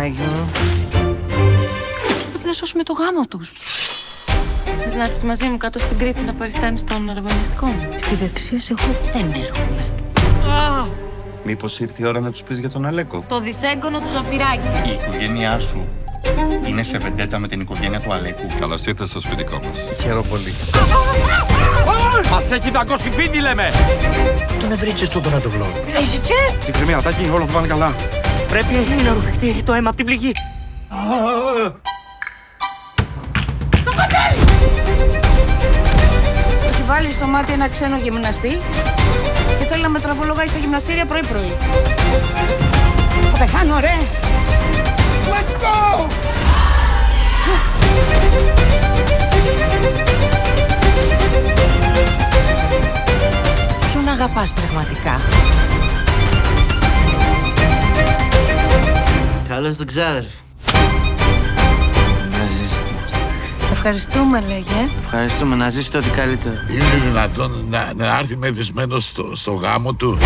Παναγιώ μου. Πρέπει να σώσουμε το γάμο τους. Θες να έρθεις μαζί μου κάτω στην Κρήτη να παριστάνεις τον αραβωνιστικό μου? Στη δεξιά σε εγώ δεν έρχομαι. Μήπως ήρθε η ώρα να τους πεις για τον Αλέκο? Το δισέγγωνο του Ζαφυράκη. Η οικογένειά σου είναι σε βεντέτα με την οικογένεια του Αλέκου. Καλώς ήρθες στο σπιτικό μας. Χαίρομαι πολύ. Μας έχει δαγκώσει φίδι, λέμε! Τον ευρύτσες τούτο να το βλώ. Στην Κρυμαία, Τάκη, όλα θα πάνε καλά. Πρέπει να ρουφιχτεί το αίμα από την πληγή. Έχει βάλει στο μάτι ένα ξένο γυμναστή και θέλει να με τραβολογάει στα γυμναστήρια πρωί-πρωί. Θα πεθάνω, ρε! Let's go! Ποιον αγαπάς πραγματικά? Καλώς τον ξάδερφε. Να ζήσετε. Ευχαριστούμε, λέγε. Ευχαριστούμε, να ζήσετε ό,τι καλύτερο. Είναι δυνατόν να έρθει μεθυσμένος στο γάμο του?